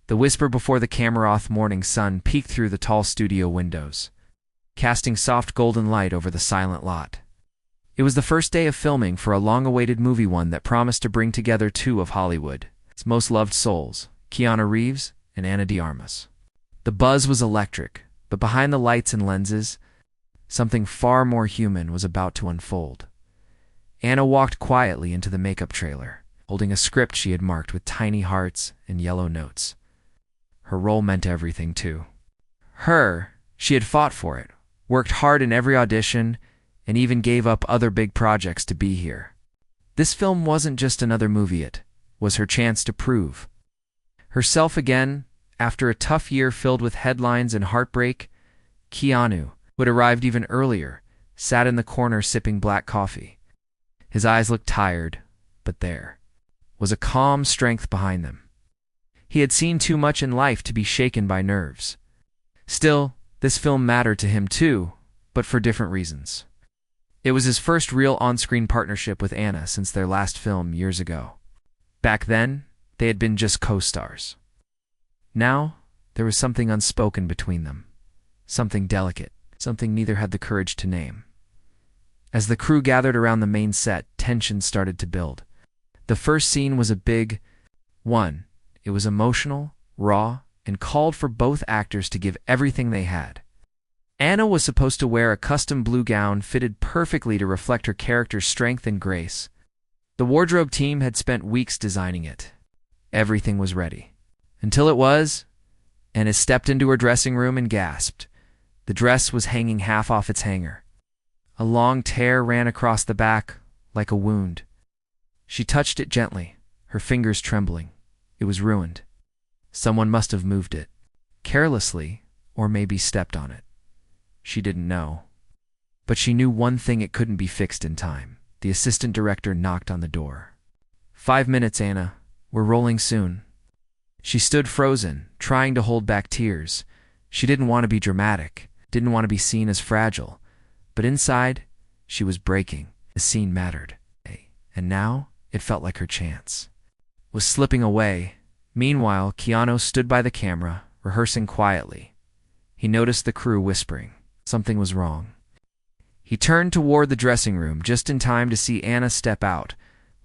The whisper before the camera-off morning sun peeked through the tall studio windows, casting soft golden light over the silent lot. It was the first day of filming for a long-awaited movie, one that promised to bring together two of Hollywood's most loved souls, Keanu Reeves and Ana de Armas. The buzz was electric, but behind the lights and lenses, something far more human was about to unfold. Ana walked quietly into the makeup trailer, holding a script she had marked with tiny hearts and yellow notes. Her role meant everything to her. She had fought for it, worked hard in every audition, and even gave up other big projects to be here. This film wasn't just another movie, it was her chance to prove herself again. After a tough year filled with headlines and heartbreak, Keanu, who had arrived even earlier, sat in the corner sipping black coffee. His eyes looked tired, but there was a calm strength behind them. He had seen too much in life to be shaken by nerves. Still, this film mattered to him too, but for different reasons. It was his first real on-screen partnership with Ana since their last film years ago. Back then, they had been just co-stars. Now, there was something unspoken between them. Something delicate, something neither had the courage to name. As the crew gathered around the main set, tension started to build. The first scene was a big one. It was emotional, raw, and called for both actors to give everything they had. Ana was supposed to wear a custom blue gown fitted perfectly to reflect her character's strength and grace. The wardrobe team had spent weeks designing it. Everything was ready. Until it was, Ana stepped into her dressing room and gasped. The dress was hanging half off its hanger. A long tear ran across the back, like a wound. She touched it gently, her fingers trembling. It was ruined. Someone must have moved it, carelessly, or maybe stepped on it. She didn't know. But she knew one thing: it couldn't be fixed in time. The assistant director knocked on the door. 5 minutes, Ana. We're rolling soon. She stood frozen, trying to hold back tears. She didn't want to be dramatic, didn't want to be seen as fragile. But inside, she was breaking. The scene mattered. And now, it felt like her chance was slipping away. Meanwhile, Keanu stood by the camera, rehearsing quietly. He noticed the crew whispering. Something was wrong. He turned toward the dressing room just in time to see Ana step out,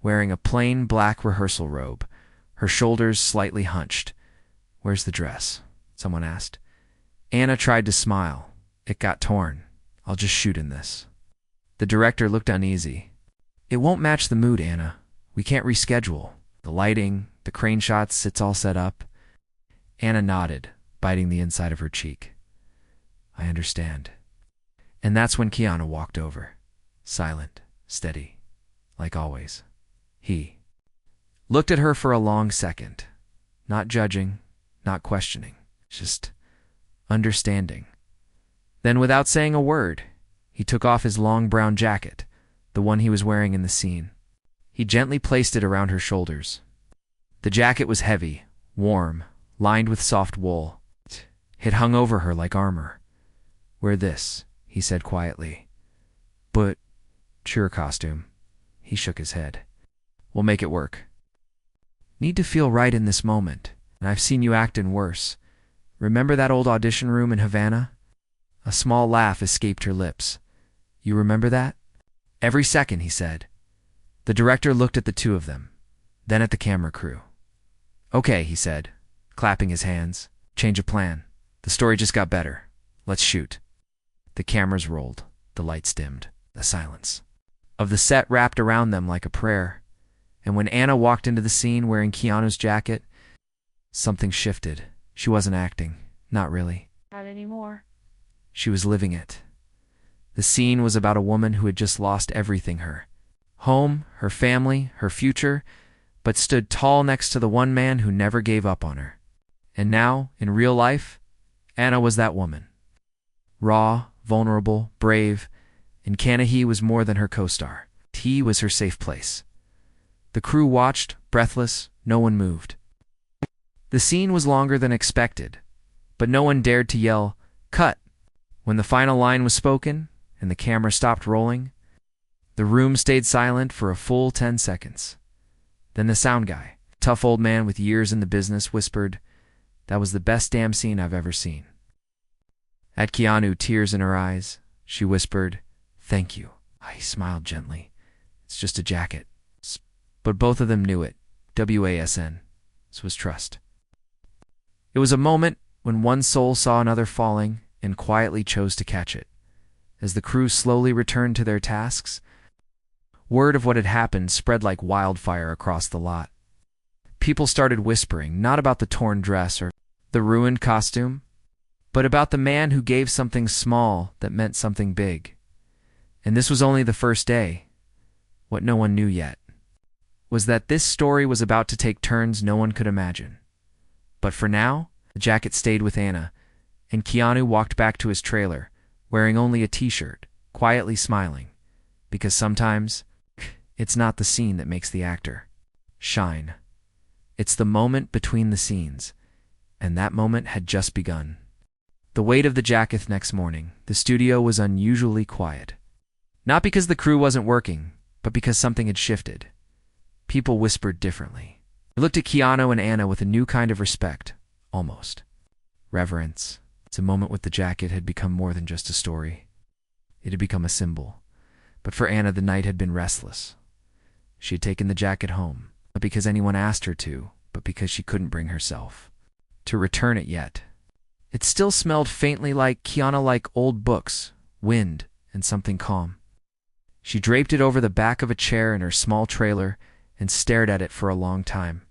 wearing a plain black rehearsal robe, her shoulders slightly hunched. "Where's the dress?" someone asked. Ana tried to smile. "It got torn. I'll just shoot in this." The director looked uneasy. "It won't match the mood, Ana. We can't reschedule. The lighting, the crane shots, it's all set up." Ana nodded, biting the inside of her cheek. "I understand." And that's when Keanu walked over. Silent, steady, like always. He looked at her for a long second, not judging, not questioning, just understanding. Then, without saying a word, he took off his long brown jacket, the one he was wearing in the scene. He gently placed it around her shoulders. The jacket was heavy, warm, lined with soft wool. It hung over her like armor. "Wear this," he said quietly. "But, sure costume." He shook his head. "We'll make it work. Need to feel right in this moment, and I've seen you act in worse. Remember that old audition room in Havana?" A small laugh escaped her lips. "You remember that?" "Every second," he said. The director looked at the two of them, then at the camera crew. "Okay," he said, clapping his hands. "Change of plan. The story just got better. Let's shoot." The cameras rolled, the lights dimmed, the silence of the set wrapped around them like a prayer. And when Ana walked into the scene wearing Keanu's jacket, something shifted. She wasn't acting. Not really. Not anymore. She was living it. The scene was about a woman who had just lost everything: her home, her family, her future, but stood tall next to the one man who never gave up on her. And now, in real life, Ana was that woman. Raw, vulnerable, brave, and Keanu was more than her co-star. He was her safe place. The crew watched, breathless. No one moved. The scene was longer than expected, but no one dared to yell, "Cut!" When the final line was spoken and the camera stopped rolling, the room stayed silent for a full 10 seconds. Then the sound guy, tough old man with years in the business, whispered, That was the best damn scene I've ever seen. At Keanu, tears in her eyes, she whispered, "Thank you." I smiled gently. "It's just a jacket." But both of them knew it. WASN. This was trust. It was a moment when one soul saw another falling and quietly chose to catch it. As the crew slowly returned to their tasks, word of what had happened spread like wildfire across the lot. People started whispering, not about the torn dress or the ruined costume, but about the man who gave something small that meant something big. And this was only the first day. What no one knew yet was that this story was about to take turns no one could imagine. But for now, the jacket stayed with Anna, and Keanu walked back to his trailer, wearing only a t-shirt, quietly smiling, because sometimes it's not the scene that makes the actor shine. It's the moment between the scenes, and that moment had just begun. The weight of the jacket next morning, the studio was unusually quiet. Not because the crew wasn't working, but because something had shifted. People whispered differently. They looked at Keanu and Anna with a new kind of respect, almost reverence. It's a moment with the jacket had become more than just a story. It had become a symbol. But for Anna, the night had been restless. She had taken the jacket home, not because anyone asked her to, but because she couldn't bring herself to return it yet. It still smelled faintly like Keanu-like old books, wind, and something calm. She draped it over the back of a chair in her small trailer and stared at it for a long time.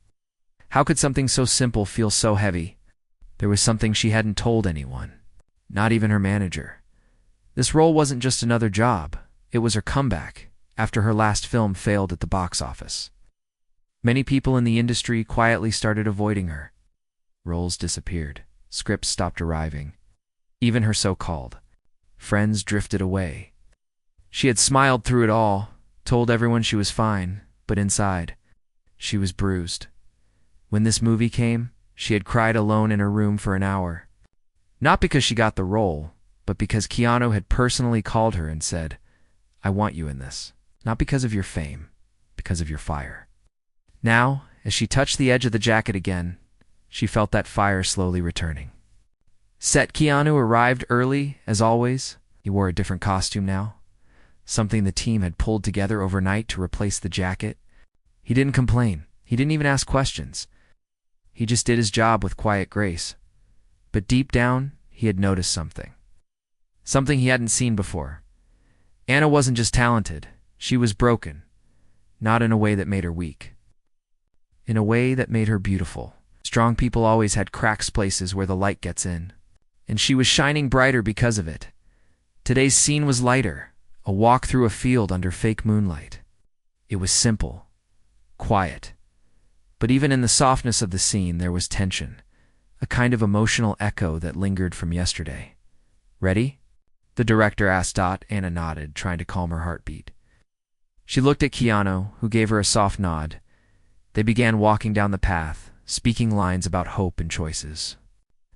How could something so simple feel so heavy? There was something she hadn't told anyone, not even her manager. This role wasn't just another job. It was her comeback after her last film failed at the box office. Many people in the industry quietly started avoiding her. Roles disappeared. Scripts stopped arriving. Even her so-called friends drifted away. She had smiled through it all, told everyone she was fine, but inside, she was bruised. When this movie came, she had cried alone in her room for an hour. Not because she got the role, but because Keanu had personally called her and said, "I want you in this." Not because of your fame, because of your fire. Now, as she touched the edge of the jacket again, she felt that fire slowly returning. Set Keanu arrived early, as always. He wore a different costume now, something the team had pulled together overnight to replace the jacket. He didn't complain. He didn't even ask questions. He just did his job with quiet grace. But deep down, he had noticed something. Something he hadn't seen before. Anna wasn't just talented. She was broken. Not in a way that made her weak. In a way that made her beautiful. Strong people always had cracks, places where the light gets in. And she was shining brighter because of it. Today's scene was lighter. A walk through a field under fake moonlight. It was simple. Quiet. But even in the softness of the scene, there was tension. A kind of emotional echo that lingered from yesterday. "Ready?" the director asked. Anna nodded, trying to calm her heartbeat. She looked at Keanu, who gave her a soft nod. They began walking down the path, speaking lines about hope and choices.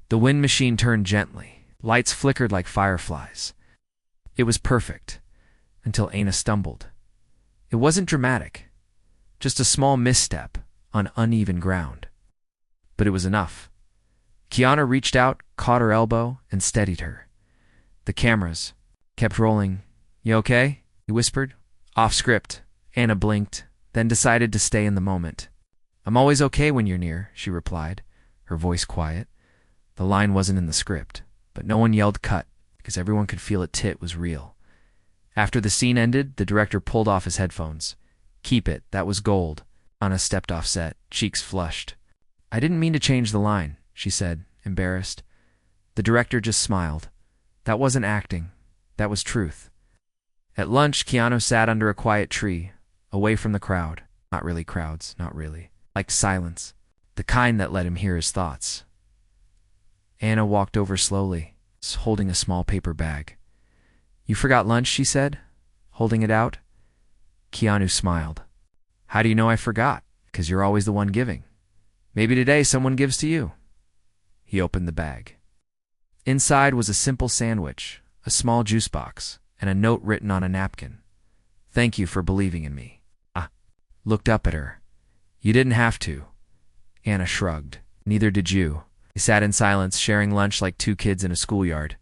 The wind machine turned gently. Lights flickered like fireflies. It was perfect, until Anna stumbled. It wasn't dramatic, just a small misstep on uneven ground. But it was enough. Keanu reached out, caught her elbow, and steadied her. The cameras kept rolling. "You okay?" he whispered. Off script, Anna blinked, then decided to stay in the moment. "I'm always okay when you're near," she replied, her voice quiet. The line wasn't in the script, but no one yelled cut, because everyone could feel it was real. After the scene ended, the director pulled off his headphones. "Keep it, that was gold." Anna stepped off set, cheeks flushed. "I didn't mean to change the line," she said, embarrassed. The director just smiled. That wasn't acting. That was truth. At lunch, Keanu sat under a quiet tree, away from the crowd. Not really crowds, not really. Like silence. The kind that let him hear his thoughts. Anna walked over slowly, holding a small paper bag. "You forgot lunch," she said, holding it out. Keanu smiled. "How do you know I forgot?" "'Cause you're always the one giving. Maybe today someone gives to you." He opened the bag. Inside was a simple sandwich, a small juice box, and a note written on a napkin. "Thank you for believing in me." Looked up at her. "You didn't have to." Anna shrugged. "Neither did you." They sat in silence, sharing lunch like two kids in a schoolyard.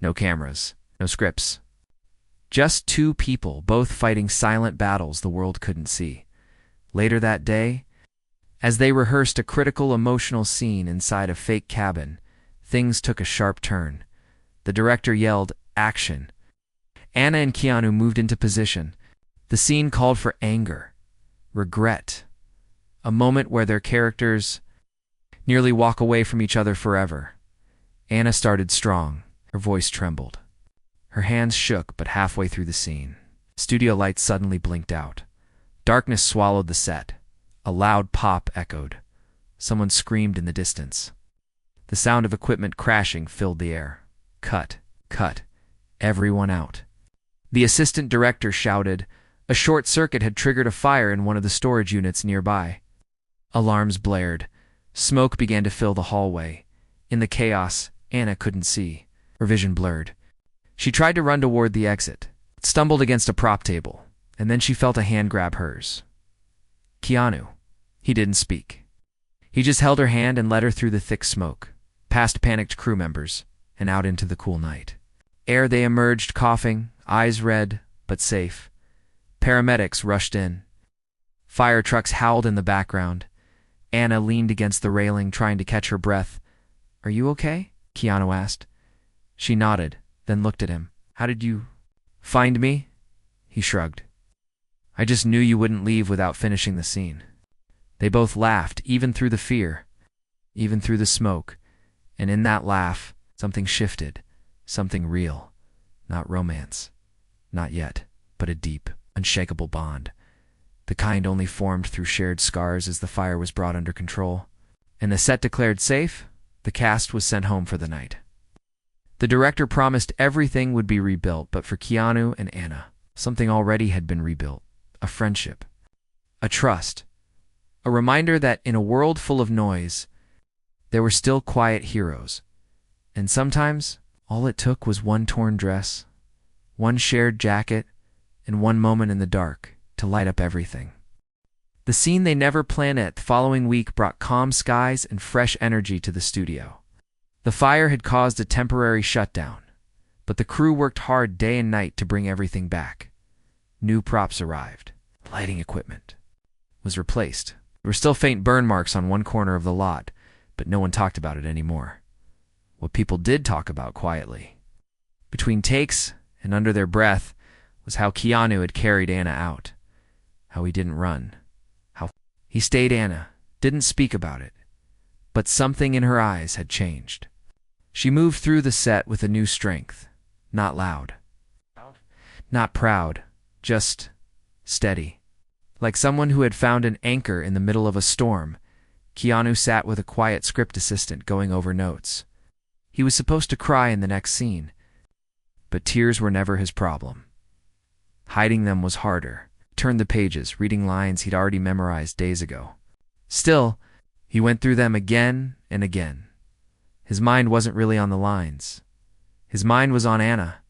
No cameras, no scripts. Just two people, both fighting silent battles the world couldn't see. Later that day, as they rehearsed a critical emotional scene inside a fake cabin, things took a sharp turn. The director yelled, "Action!" Anna and Keanu moved into position. The scene called for anger, regret, a moment where their characters nearly walk away from each other forever. Anna started strong. Her voice trembled. Her hands shook, but halfway through the scene, studio lights suddenly blinked out. Darkness swallowed the set. A loud pop echoed. Someone screamed in the distance. The sound of equipment crashing filled the air. Cut, cut, everyone out. The assistant director shouted. A short circuit had triggered a fire in one of the storage units nearby. Alarms blared. Smoke began to fill the hallway. In the chaos, Anna couldn't see. Her vision blurred. She tried to run toward the exit, stumbled against a prop table, and then she felt a hand grab hers. Keanu. He didn't speak. He just held her hand and led her through the thick smoke, past panicked crew members, and out into the cool night. Ere they emerged, coughing, eyes red, but safe. Paramedics rushed in. Fire trucks howled in the background. Anna leaned against the railing, trying to catch her breath. "Are you okay?" Keanu asked. She nodded, then looked at him. "How did you find me?" He shrugged. "I just knew you wouldn't leave without finishing the scene." They both laughed, even through the fear, even through the smoke, and in that laugh, something shifted, something real. Not romance. Not yet, but a deep, unshakable bond. The kind only formed through shared scars as the fire was brought under control. And the set declared safe, the cast was sent home for the night. The director promised everything would be rebuilt, but for Keanu and Anna, something already had been rebuilt. A friendship. A trust. A reminder that in a world full of noise, there were still quiet heroes. And sometimes, all it took was one torn dress, one shared jacket, and one moment in the dark to light up everything. The scene they never planned the following week brought calm skies and fresh energy to the studio. The fire had caused a temporary shutdown, but the crew worked hard day and night to bring everything back. New props arrived. Lighting equipment was replaced. There were still faint burn marks on one corner of the lot, but no one talked about it anymore. What people did talk about quietly, between takes and under their breath, was how Keanu had carried Anna out. How he didn't run. How he stayed Anna, didn't speak about it. But something in her eyes had changed. She moved through the set with a new strength. Not loud. Not proud. Just steady. Like someone who had found an anchor in the middle of a storm, Keanu sat with a quiet script assistant going over notes. He was supposed to cry in the next scene, but tears were never his problem. Hiding them was harder. Turned the pages, reading lines he'd already memorized days ago. Still, he went through them again and again. His mind wasn't really on the lines. His mind was on Anna.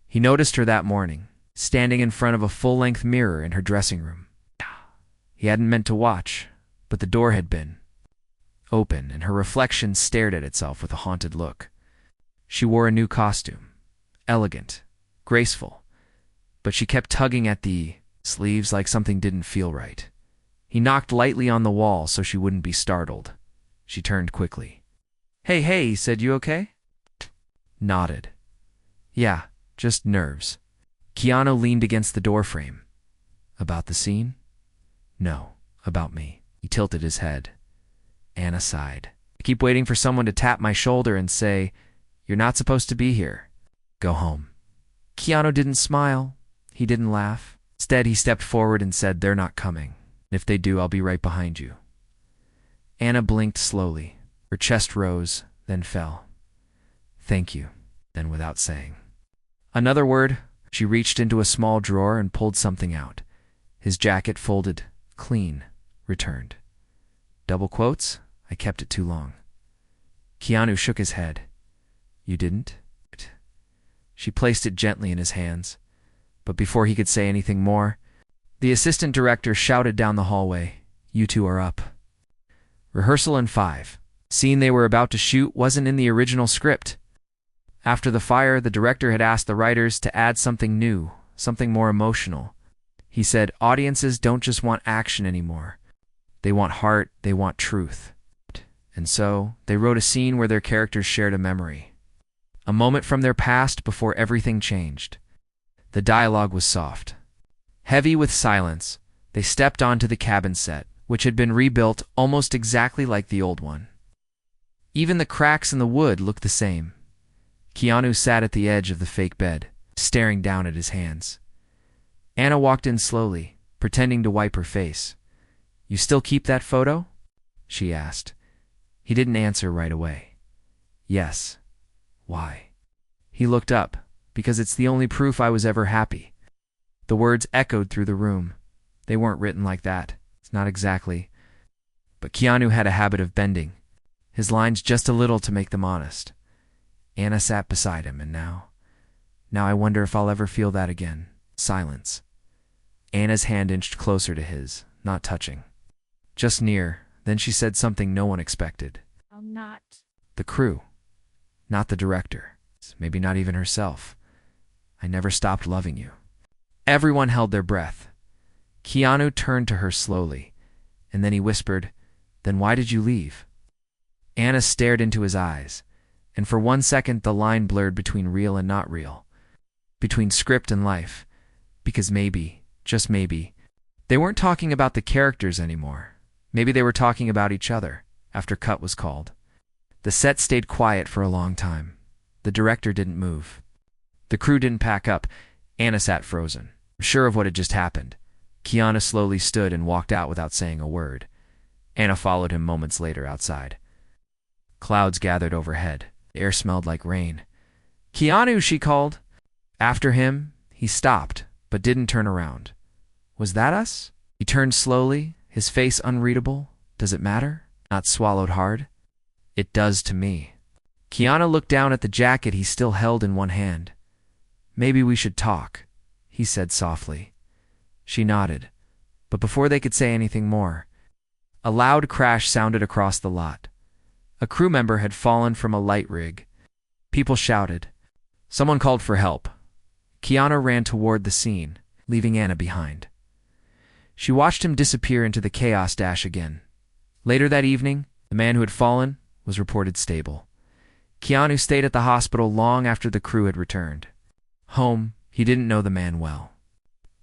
He noticed her that morning, standing in front of a full-length mirror in her dressing room. He hadn't meant to watch, but the door had been open, and her reflection stared at itself with a haunted look. She wore a new costume, elegant, graceful, but she kept tugging at the sleeves like something didn't feel right. He knocked lightly on the wall so she wouldn't be startled. She turned quickly. "Hey, hey," he said, "you okay?" Nodded. "Yeah, just nerves." Keanu leaned against the doorframe. "About the scene?" "No, about me." He tilted his head. Anna sighed. "I keep waiting for someone to tap my shoulder and say, 'You're not supposed to be here. Go home.'" Keanu didn't smile. He didn't laugh. Instead, he stepped forward and said, "They're not coming. If they do, I'll be right behind you." Anna blinked slowly. Her chest rose, then fell. "Thank you," then without saying another word, she reached into a small drawer and pulled something out. His jacket, folded, clean, returned. Double quotes, "I kept it too long." Keanu shook his head. "You didn't?" She placed it gently in his hands, but before he could say anything more, the assistant director shouted down the hallway, "You two are up." "Rehearsal in 5." Scene they were about to shoot wasn't in the original script. After the fire, the director had asked the writers to add something new, something more emotional. He said, audiences don't just want action anymore. They want heart, they want truth. And so, they wrote a scene where their characters shared a memory. A moment from their past before everything changed. The dialogue was soft. Heavy with silence, they stepped onto the cabin set, which had been rebuilt almost exactly like the old one. Even the cracks in the wood looked the same. Keanu sat at the edge of the fake bed, staring down at his hands. Anna walked in slowly, pretending to wipe her face. "You still keep that photo?" she asked. He didn't answer right away. "Yes." "Why?" He looked up. "Because it's the only proof I was ever happy." The words echoed through the room. They weren't written like that. It's not exactly. But Keanu had a habit of bending his lines just a little to make them honest. Anna sat beside him, and now I wonder if I'll ever feel that again. Silence. Anna's hand inched closer to his, not touching. Just near. Then she said something no one expected. "I'll not." The crew. Not the director. Maybe not even herself. "I never stopped loving you." Everyone held their breath. Keanu turned to her slowly, and then he whispered, "Then why did you leave?" Anna stared into his eyes, and for 1 second the line blurred between real and not real, between script and life, because maybe, just maybe, they weren't talking about the characters anymore. Maybe they were talking about each other, after cut was called. The set stayed quiet for a long time. The director didn't move. The crew didn't pack up. Anna sat frozen, sure of what had just happened. Keanu slowly stood and walked out without saying a word. Anna followed him moments later outside. Clouds gathered overhead. The air smelled like rain. "Keanu," she called. After him, he stopped, but didn't turn around. "Was that us?" He turned slowly, his face unreadable. "Does it matter?" Not swallowed hard. "It does to me." Keanu looked down at the jacket he still held in one hand. "Maybe we should talk," he said softly. She nodded, but before they could say anything more, a loud crash sounded across the lot. A crew member had fallen from a light rig. People shouted. Someone called for help. Keanu ran toward the scene, leaving Anna behind. She watched him disappear into the chaos dash again. Later that evening, the man who had fallen was reported stable. Keanu stayed at the hospital long after the crew had returned. Home, he didn't know the man well.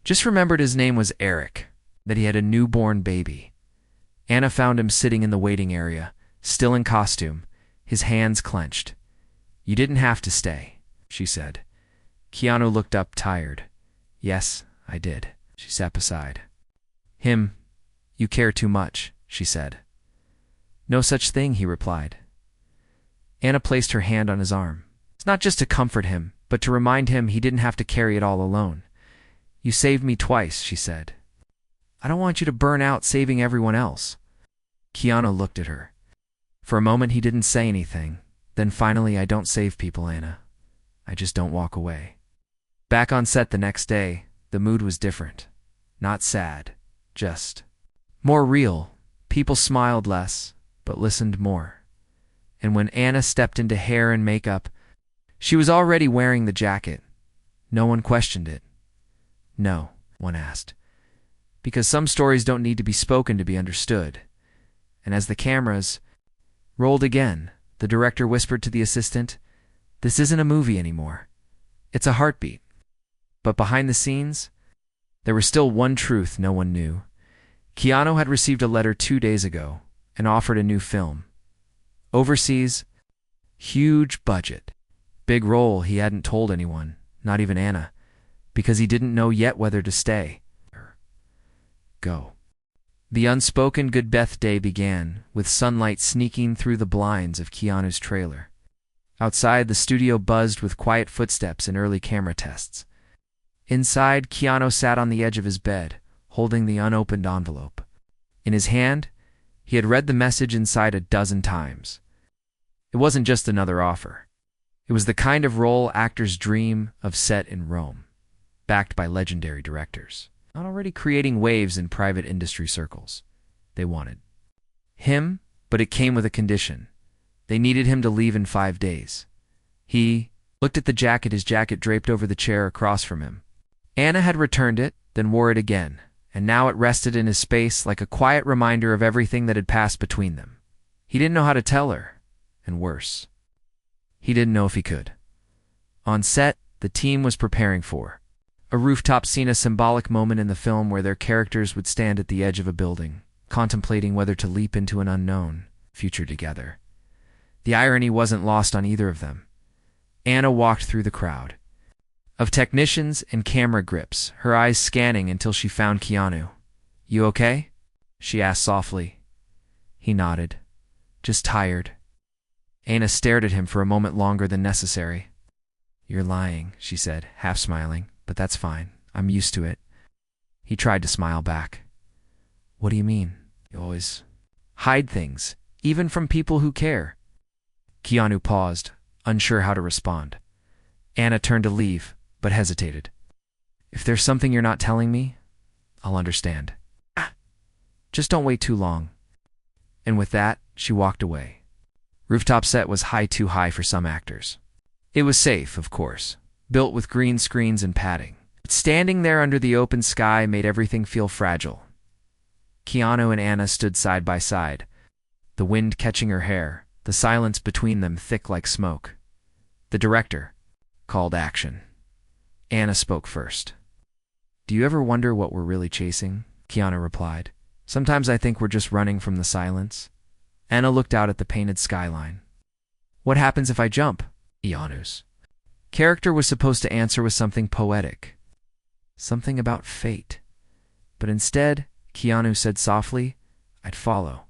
Just remembered his name was Eric, that he had a newborn baby. Anna found him sitting in the waiting area, still in costume, his hands clenched. "You didn't have to stay," she said. Keanu looked up, tired. "Yes, I did." She sat beside him. "You care too much," she said. "No such thing," he replied. Anna placed her hand on his arm. It's not just to comfort him, but to remind him he didn't have to carry it all alone. "You saved me twice," she said. "I don't want you to burn out saving everyone else." Keanu looked at her. For a moment he didn't say anything. Then finally, "I don't save people, Anna. I just don't walk away." Back on set the next day, the mood was different. Not sad, just more real. People smiled less, but listened more. And when Anna stepped into hair and makeup, she was already wearing the jacket. No one questioned it. No, one asked. Because some stories don't need to be spoken to be understood. And as the cameras rolled again, the director whispered to the assistant, "This isn't a movie anymore. It's a heartbeat." But behind the scenes, there was still one truth no one knew. Keanu had received a letter 2 days ago and offered a new film. Overseas, huge budget. Big role he hadn't told anyone, not even Anna, because he didn't know yet whether to stay or go. The unspoken goodbye day began, with sunlight sneaking through the blinds of Keanu's trailer. Outside, the studio buzzed with quiet footsteps and early camera tests. Inside, Keanu sat on the edge of his bed, holding the unopened envelope. In his hand, he had read the message inside a dozen times. It wasn't just another offer. It was the kind of role actors dream of set in Rome, backed by legendary directors, not already creating waves in private industry circles. They wanted him, but it came with a condition. They needed him to leave in 5 days. He looked at the jacket, his jacket draped over the chair across from him. Anna had returned it, then wore it again, and now it rested in his space like a quiet reminder of everything that had passed between them. He didn't know how to tell her, and worse, he didn't know if he could. On set, the team was preparing for a rooftop scene, a symbolic moment in the film where their characters would stand at the edge of a building, contemplating whether to leap into an unknown future together. The irony wasn't lost on either of them. Anna walked through the crowd of technicians and camera grips, her eyes scanning until she found Keanu. "You okay?" she asked softly. He nodded. "Just tired." Anna stared at him for a moment longer than necessary. "You're lying," she said, half smiling, "but that's fine. I'm used to it." He tried to smile back. "What do you mean? You always hide things, even from people who care." Keanu paused, unsure how to respond. Anna turned to leave, but hesitated. "If there's something you're not telling me, I'll understand. Just don't wait too long." And with that, she walked away. Rooftop set was too high for some actors. It was safe, of course, built with green screens and padding. But standing there under the open sky made everything feel fragile. Keanu and Anna stood side by side, the wind catching her hair, the silence between them thick like smoke. The director called action. Anna spoke first. "Do you ever wonder what we're really chasing?" Keanu replied. "Sometimes I think we're just running from the silence." Anna looked out at the painted skyline. "What happens if I jump?" Keanu's character was supposed to answer with something poetic, something about fate. But instead, Keanu said softly, "I'd follow."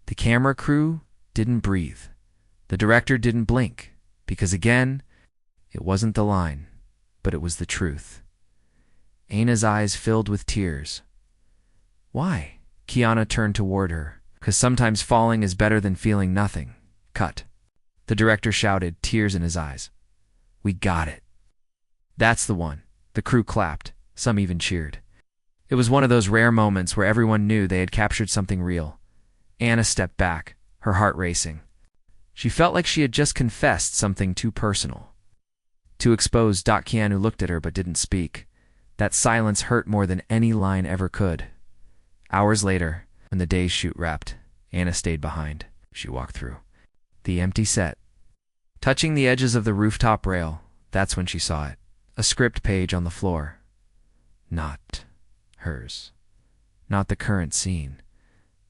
The camera crew didn't breathe. The director didn't blink, because again, it wasn't the line, but it was the truth. Anna's eyes filled with tears. "Why?" Keanu turned toward her. "'Cause sometimes falling is better than feeling nothing." Cut. The director shouted, tears in his eyes. "We got it." "That's the one." The crew clapped. Some even cheered. It was one of those rare moments where everyone knew they had captured something real. Anna stepped back, her heart racing. She felt like she had just confessed something too personal, too exposed. Keanu looked at her but didn't speak. That silence hurt more than any line ever could. Hours later, when the day's shoot wrapped, Anna stayed behind. She walked through the empty set, touching the edges of the rooftop rail. That's when she saw it. A script page on the floor. Not hers. Not the current scene,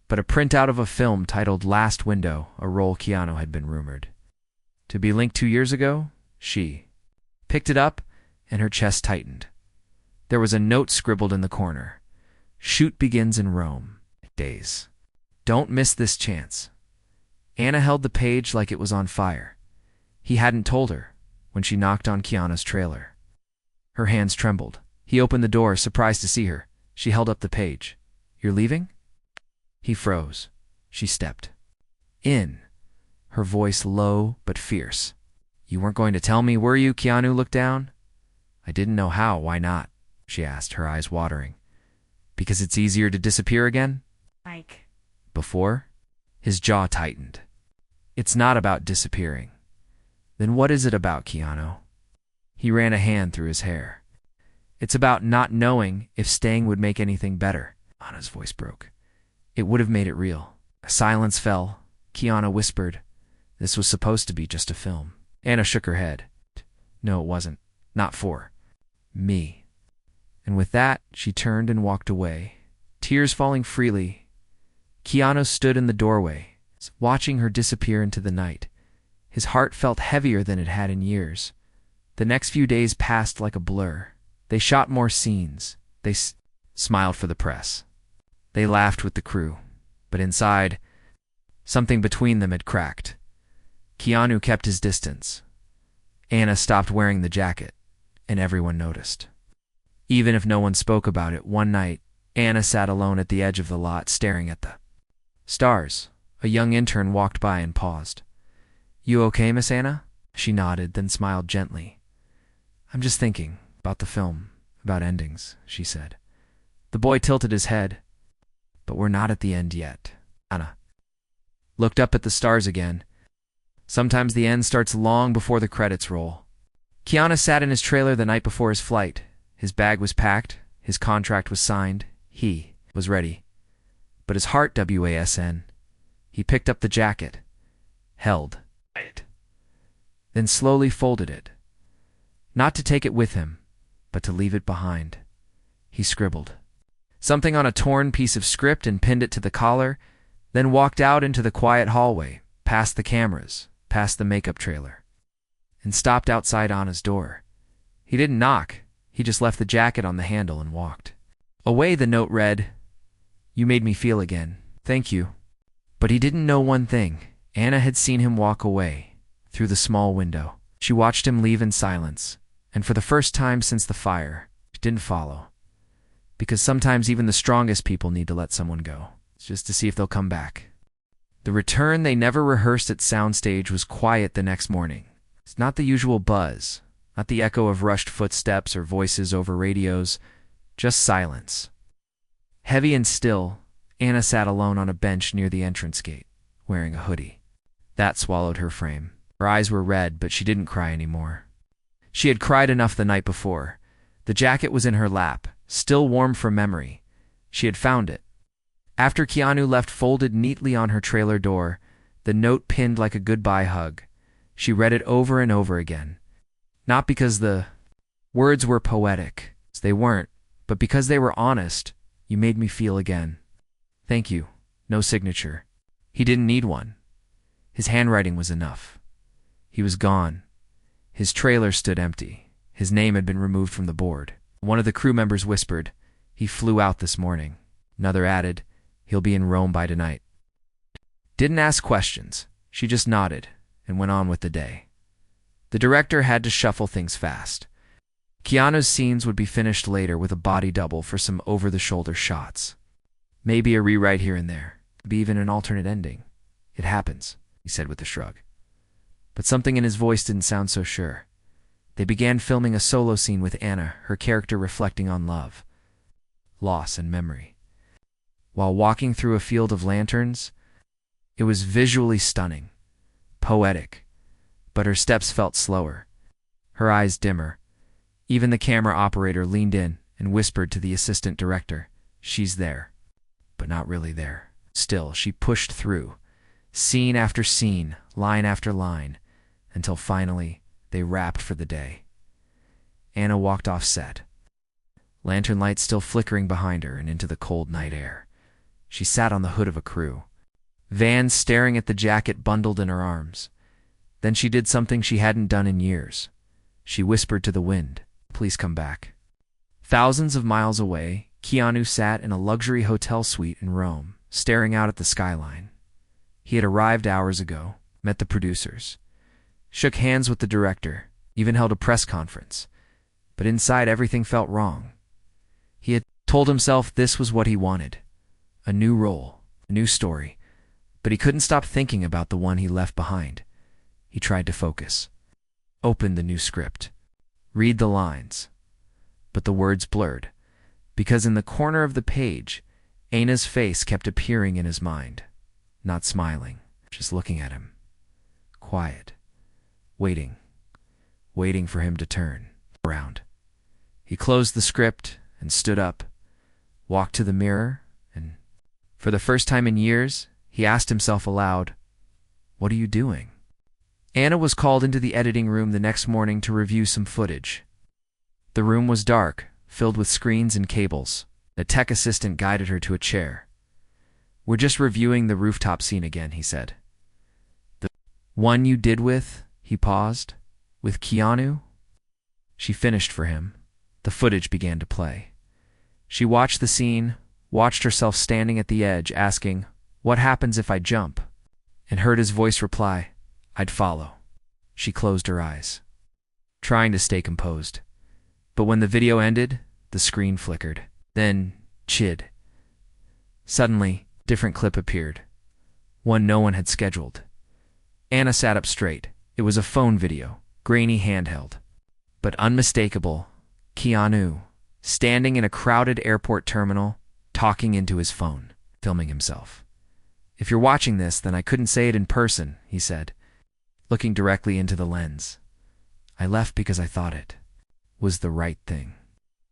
but a printout of a film titled Last Window, a role Keanu had been rumored to be linked 2 years ago. She picked it up, and her chest tightened. There was a note scribbled in the corner. "Shoot begins in Rome. Days. Don't miss this chance." Anna held the page like it was on fire. He hadn't told her when she knocked on Keanu's trailer. Her hands trembled. He opened the door, surprised to see her. She held up the page. "You're leaving?" He froze. She stepped in, her voice low but fierce. "You weren't going to tell me, were you?" Keanu looked down. "I didn't know how. Why not?" she asked, her eyes watering. "Because it's easier to disappear again?" Like "Before?" His jaw tightened. "It's not about disappearing." "Then what is it about, Keanu?" He ran a hand through his hair. "It's about not knowing if staying would make anything better." Anna's voice broke. "It would have made it real." A silence fell. Keanu whispered, "This was supposed to be just a film." Anna shook her head. "No, it wasn't. Not for me." And with that, she turned and walked away, tears falling freely. Keanu stood in the doorway, watching her disappear into the night. His heart felt heavier than it had in years. The next few days passed like a blur. They shot more scenes. They smiled for the press. They laughed with the crew. But inside, something between them had cracked. Keanu kept his distance. Anna stopped wearing the jacket, and everyone noticed. Even if no one spoke about it, one night, Anna sat alone at the edge of the lot, staring at the stars. A young intern walked by and paused. "You okay, Miss Anna?" She nodded, then smiled gently. "I'm just thinking about the film, about endings," she said. The boy tilted his head. "But we're not at the end yet." Anna looked up at the stars again. Sometimes the end starts long before the credits roll. Keanu sat in his trailer the night before his flight. His bag was packed, his contract was signed, he was ready. But his heart wasn't. He picked up the jacket, held it, then slowly folded it. Not to take it with him, but to leave it behind. He scribbled something on a torn piece of script and pinned it to the collar, then walked out into the quiet hallway, past the cameras, past the makeup trailer, and stopped outside Anna's door. He didn't knock, he just left the jacket on the handle and walked away. The note read, "You made me feel again. Thank you." But he didn't know one thing. Anna had seen him walk away, through the small window. She watched him leave in silence, and for the first time since the fire, she didn't follow. Because sometimes even the strongest people need to let someone go, just to see if they'll come back. The return they never rehearsed at soundstage was quiet the next morning. It's not the usual buzz, not the echo of rushed footsteps or voices over radios, just silence. Heavy and still, Anna sat alone on a bench near the entrance gate, wearing a hoodie. That swallowed her frame. Her eyes were red, but she didn't cry anymore. She had cried enough the night before. The jacket was in her lap, still warm from memory. She had found it. After Keanu left folded neatly on her trailer door, the note pinned like a goodbye hug. She read it over and over again. Not because the words were poetic. They weren't. But because they were honest. You made me feel again. Thank you. No signature. He didn't need one. His handwriting was enough. He was gone. His trailer stood empty. His name had been removed from the board. One of the crew members whispered, "He flew out this morning." Another added, "He'll be in Rome by tonight." Didn't ask questions. She just nodded and went on with the day. The director had to shuffle things fast. Keanu's scenes would be finished later with a body double for some over-the-shoulder shots. Maybe a rewrite here and there. Maybe even an alternate ending. "It happens," he said with a shrug. But something in his voice didn't sound so sure. They began filming a solo scene with Anna, her character reflecting on love, loss, and memory. While walking through a field of lanterns, it was visually stunning, poetic, but her steps felt slower, her eyes dimmer. Even the camera operator leaned in and whispered to the assistant director, "She's there, but not really there." Still, she pushed through, scene after scene, line after line, until finally they wrapped for the day. Anna walked off set, lantern lights still flickering behind her and into the cold night air. She sat on the hood of a crew van, staring at the jacket bundled in her arms. Then she did something she hadn't done in years. She whispered to the wind, "Please come back." Thousands of miles away, Keanu sat in a luxury hotel suite in Rome, staring out at the skyline. He had arrived hours ago, met the producers, shook hands with the director, even held a press conference. But inside everything felt wrong. He had told himself this was what he wanted. A new role, a new story. But he couldn't stop thinking about the one he left behind. He tried to focus. Open the new script. Read the lines. But the words blurred, because in the corner of the page, Anna's face kept appearing in his mind. Not smiling, just looking at him. Quiet. Waiting. Waiting for him to turn around. He closed the script and stood up, walked to the mirror, and for the first time in years, he asked himself aloud, "What are you doing?" Anna was called into the editing room the next morning to review some footage. The room was dark, filled with screens and cables. The tech assistant guided her to a chair. "We're just reviewing the rooftop scene again," he said. "The one you did with," he paused, "with Keanu?" She finished for him. The footage began to play. She watched the scene, watched herself standing at the edge, asking, "What happens if I jump?" and heard his voice reply, "I'd follow." She closed her eyes, trying to stay composed. But when the video ended, the screen flickered. Then, chid. Suddenly, a different clip appeared. One no one had scheduled. Anna sat up straight. It was a phone video, grainy handheld, but unmistakable. Keanu, standing in a crowded airport terminal, talking into his phone, filming himself. "If you're watching this, then I couldn't say it in person," he said. looking directly into the lens. I left because I thought it was the right thing,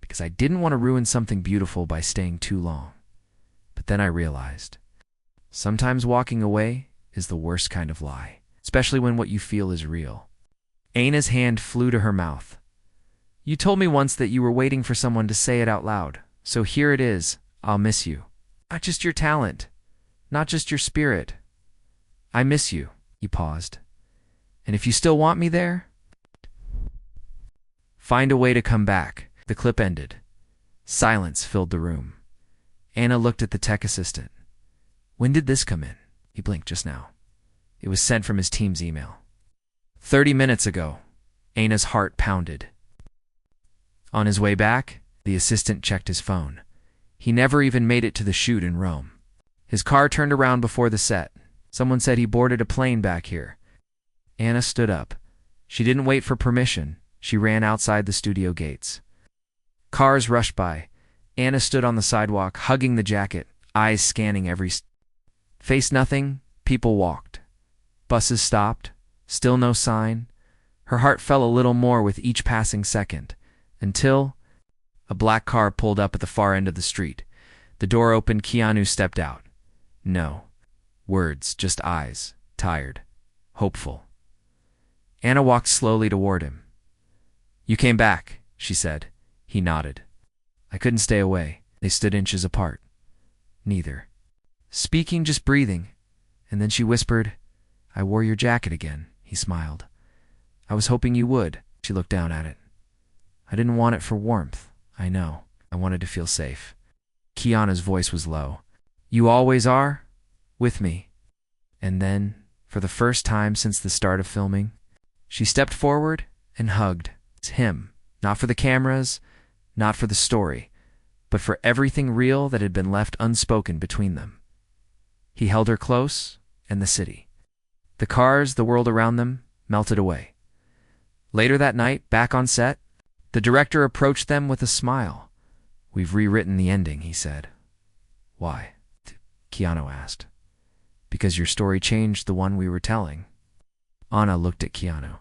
because I didn't want to ruin something beautiful by staying too long. But then I realized, sometimes walking away is the worst kind of lie, especially when what you feel is real. Anna's hand flew to her mouth. You told me once that you were waiting for someone to say it out loud, so here it is. I'll miss you. Not just your talent, not just your spirit. I miss you. He paused. And if you still want me there, find a way to come back. The clip ended. Silence filled the room. Anna looked at the tech assistant. When did this come in? He blinked just now. It was sent from his team's email. 30 minutes ago. Anna's heart pounded. On his way back, the assistant checked his phone. He never even made it to the shoot in Rome. His car turned around before the set. Someone said he boarded a plane back here. Anna stood up. She didn't wait for permission. She ran outside the studio gates. Cars rushed by. Anna stood on the sidewalk, hugging the jacket, eyes scanning every face. Nothing. People walked. Buses stopped. Still no sign. Her heart fell a little more with each passing second, until a black car pulled up at the far end of the street. The door opened. Keanu stepped out. No words, just eyes, tired, hopeful. Anna walked slowly toward him. You came back, she said. He nodded. I couldn't stay away. They stood inches apart. Neither speaking, just breathing. And then she whispered, I wore your jacket again. He smiled. I was hoping you would. She looked down at it. I didn't want it for warmth. I know. I wanted to feel safe. Keanu's voice was low. You always are? With me. And then, for the first time since the start of filming, she stepped forward and hugged him. Not for the cameras, not for the story, but for everything real that had been left unspoken between them. He held her close, and the city. The cars, the world around them, melted away. Later that night, back on set, the director approached them with a smile. We've rewritten the ending, he said. Why? Keanu asked. Because your story changed the one we were telling. Anna looked at Keanu,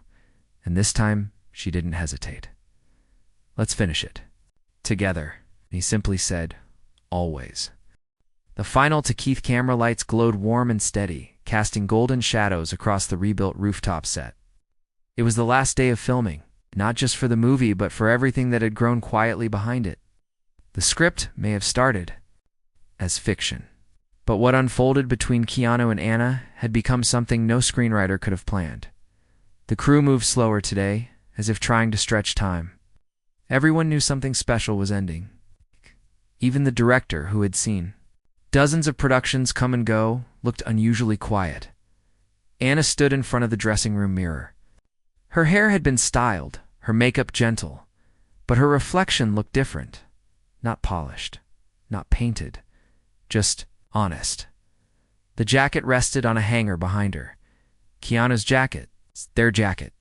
and this time she didn't hesitate. Let's finish it. Together, he simply said, always. The final to Keith camera lights glowed warm and steady, casting golden shadows across the rebuilt rooftop set. It was the last day of filming, not just for the movie, but for everything that had grown quietly behind it. The script may have started as fiction, but what unfolded between Keanu and Anna had become something no screenwriter could have planned. The crew moved slower today, as if trying to stretch time. Everyone knew something special was ending. Even the director, who had seen dozens of productions come and go, looked unusually quiet. Anna stood in front of the dressing room mirror. Her hair had been styled, her makeup gentle, but her reflection looked different. Not polished, not painted, just honest. The jacket rested on a hanger behind her. Keanu's jacket, their jacket.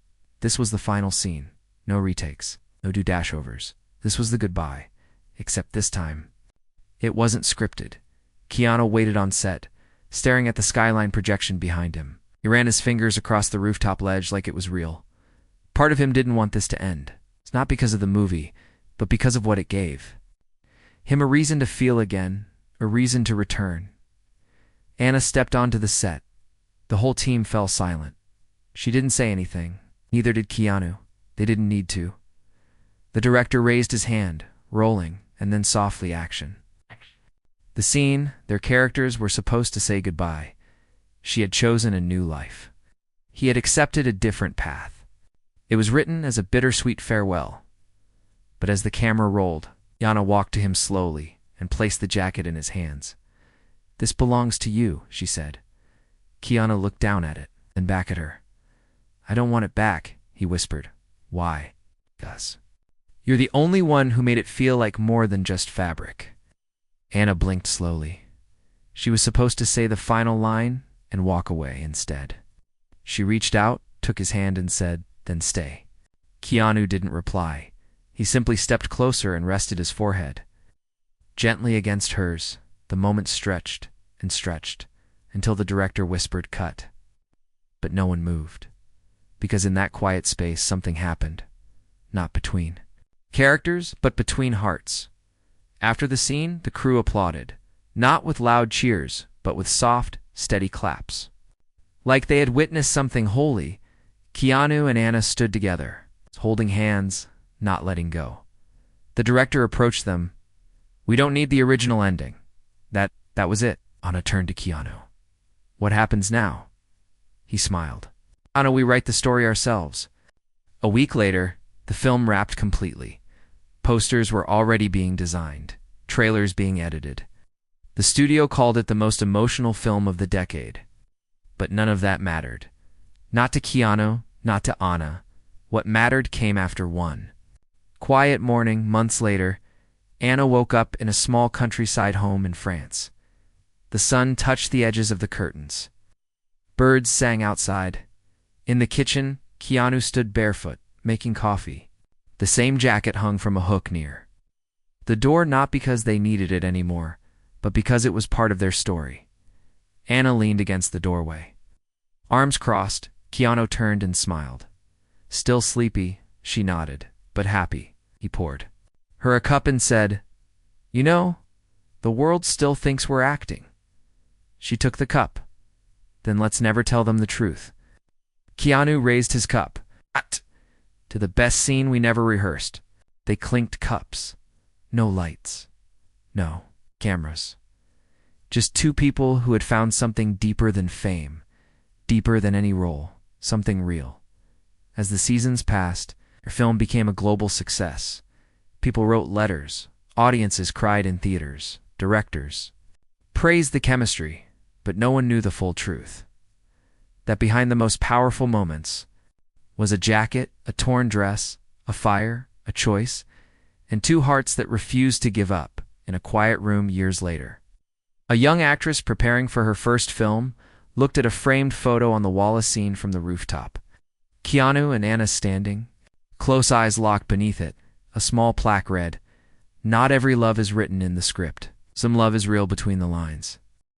This was the final scene. No retakes, no do dashovers. This was the goodbye, except this time, it wasn't scripted. Keanu waited on set, staring at the skyline projection behind him. He ran his fingers across the rooftop ledge like it was real. Part of him didn't want this to end. It's not because of the movie, but because of what it gave him a reason to feel again, a reason to return. Anna stepped onto the set. The whole team fell silent. She didn't say anything. Neither did Keanu. They didn't need to. The director raised his hand, rolling, and then softly action. The scene, their characters were supposed to say goodbye. She had chosen a new life. He had accepted a different path. It was written as a bittersweet farewell. But as the camera rolled, Yana walked to him slowly and placed the jacket in his hands. This belongs to you, she said. Keanu looked down at it, then back at her. I don't want it back, he whispered. Why? Gus. You're the only one who made it feel like more than just fabric. Anna blinked slowly. She was supposed to say the final line and walk away instead. She reached out, took his hand and said, then stay. Keanu didn't reply. He simply stepped closer and rested his forehead. Gently against hers, the moment stretched and stretched until the director whispered cut. But no one moved. because in that quiet space something happened. Not between characters, but between hearts. After the scene, the crew applauded, not with loud cheers, but with soft, steady claps. Like they had witnessed something holy, Keanu and Anna stood together, holding hands, not letting go. The director approached them. "We don't need the original ending. That was it." Anna turned to Keanu. "What happens now?" He smiled. "Anna, we write the story ourselves." A week later, the film wrapped completely. Posters were already being designed, trailers being edited. The studio called it the most emotional film of the decade. But none of that mattered. Not to Keanu, not to Anna. What mattered came after one quiet morning, months later. Anna woke up in a small countryside home in France. The sun touched the edges of the curtains. Birds sang outside. In the kitchen, Keanu stood barefoot, making coffee. The same jacket hung from a hook near the door, not because they needed it anymore, but because it was part of their story. Anna leaned against the doorway. Arms crossed, Keanu turned and smiled. Still sleepy, she nodded, but happy. He poured her a cup and said, "You know, the world still thinks we're acting." She took the cup. "Then let's never tell them the truth." Keanu raised his cup. To the best scene we never rehearsed. They clinked cups. No lights. No cameras. Just two people who had found something deeper than fame, deeper than any role, something real. As the seasons passed, their film became a global success. People wrote letters. Audiences cried in theaters. Directors praised the chemistry, but no one knew the full truth. That behind the most powerful moments was a jacket, a torn dress, a fire, a choice, and two hearts that refused to give up in a quiet room years later. A young actress preparing for her first film looked at a framed photo on the wall scene from the rooftop. Keanu and Anna standing, close eyes locked beneath it, a small plaque read, "Not every love is written in the script. Some love is real between the lines."